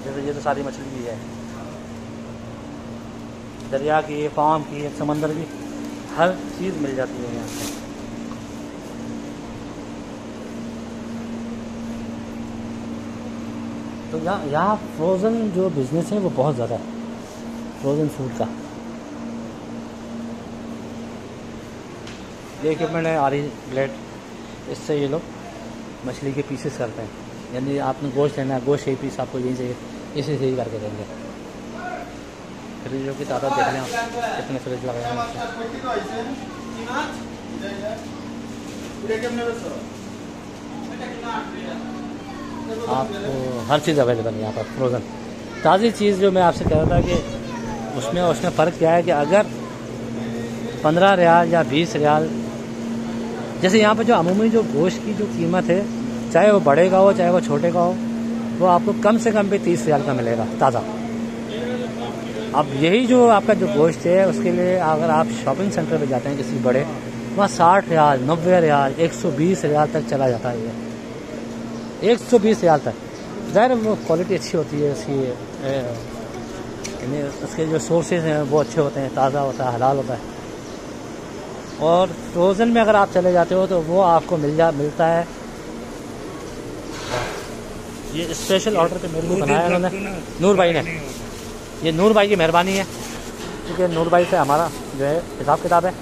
जैसे ये तो सारी मछली ही है, दरिया की, फार्म की, समंदर की, हर चीज़ मिल जाती है यहाँ से। तो यहाँ फ्रोज़न जो बिज़नेस है वो बहुत ज़्यादा है, फ्रोज़न फूड का। ये इक्विपमेंट है आरी प्लेट, इससे ये लोग मछली के पीसेस करते हैं। यानी आपने गोश्त लेना है, गोश्त एक पीस आपको यही चाहिए, इसी से ही करके देंगे। फ्रिजों की तादाद देख लें आप, कितने फ्रिज लगाए हैं। आपको हर चीज़ अवेलेबल है यहाँ पर फ्रोज़न। ताज़ी चीज़ जो मैं आपसे कह रहा था कि उसमें फ़र्क क्या है कि अगर 15 रियाल या 20 रियाल, जैसे यहाँ पर जो अमूमी जो गोश्त की जो कीमत है, चाहे वो बड़े का हो चाहे वो छोटे का हो, वो आपको कम से कम भी 30 रियाल का मिलेगा ताज़ा। अब यही जो आपका जो गोश्त है उसके लिए अगर आप शॉपिंग सेंटर पे जाते हैं किसी बड़े, वहाँ 60 रियाल 90 रियाल 120 रियाल तक चला जाता है। ये 120 रियाल तक। ज़ाहिर वो क्वालिटी अच्छी होती है उसकी, उसके जो सोर्सेज हैं वो अच्छे होते हैं, ताज़ा होता है, हलाल होता है। और फ्रोज़न में अगर आप चले जाते हो तो वो आपको मिलता है। ये स्पेशल ऑर्डर पे मेरे को बनाया उन्होंने नूर भाई ने। ये नूर भाई की मेहरबानी है, क्योंकि नूर भाई से हमारा जो है हिसाब किताब है।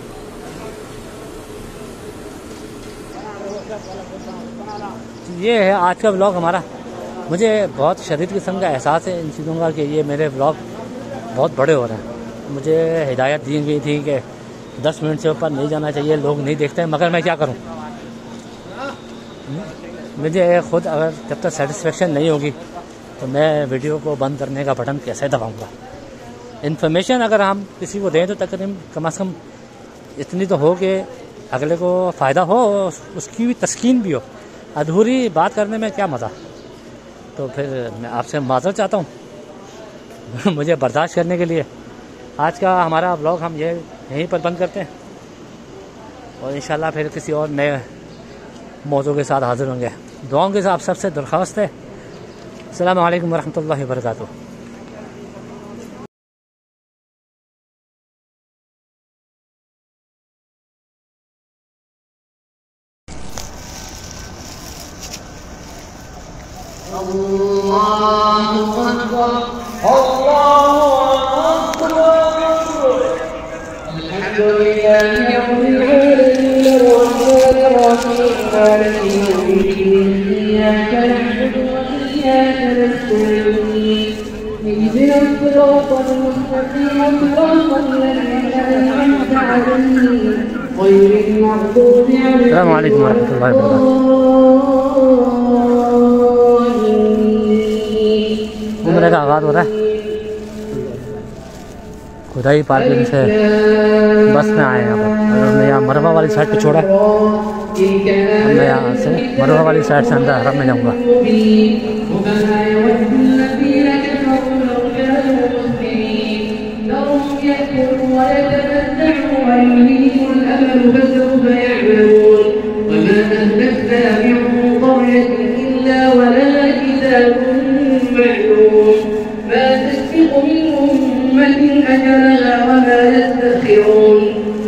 ये है आज का व्लॉग हमारा। मुझे बहुत शदीद किस्म का एहसास है इन चीज़ों का कि ये मेरे व्लॉग बहुत बड़े हो रहे हैं। मुझे हिदायत दी गई थी कि 10 मिनट से ऊपर नहीं जाना चाहिए, लोग नहीं देखते हैं, मगर मैं क्या करूं। मुझे खुद अगर जब तक सेटिस्फेक्शन नहीं होगी तो मैं वीडियो को बंद करने का बटन कैसे दबाऊंगा। इन्फॉर्मेशन अगर हम किसी को दें तो तकरीबन कम से कम इतनी तो हो कि अगले को फ़ायदा हो, उसकी भी तस्कीन भी हो। अधूरी बात करने में क्या मज़ा। तो फिर मैं आपसे माज़रत चाहता हूँ मुझे बर्दाश्त करने के लिए। आज का हमारा व्लॉग हम यहीं पर बंद करते हैं और इंशाल्लाह फिर किसी और नए मौजू के साथ हाज़िर होंगे। दुआओं के साथ सबसे दरख्वास्त है। अस्सलामु अलैकुम वरहमतुल्लाहि वबरकातुहू। अस्सलामु अलैकुम वरहमतुल्लाहि वबरकातुहू। उम्र का आगाज़ हो रहा है। खुदाई पार्किंग से बस में आए यहाँ पर। हमने यहाँ मरवा वाली साइड पे छोड़ा है। मैं यहाँ से मरवा वाली साइड से अंदर हरम में जाऊँगा।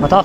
बताओ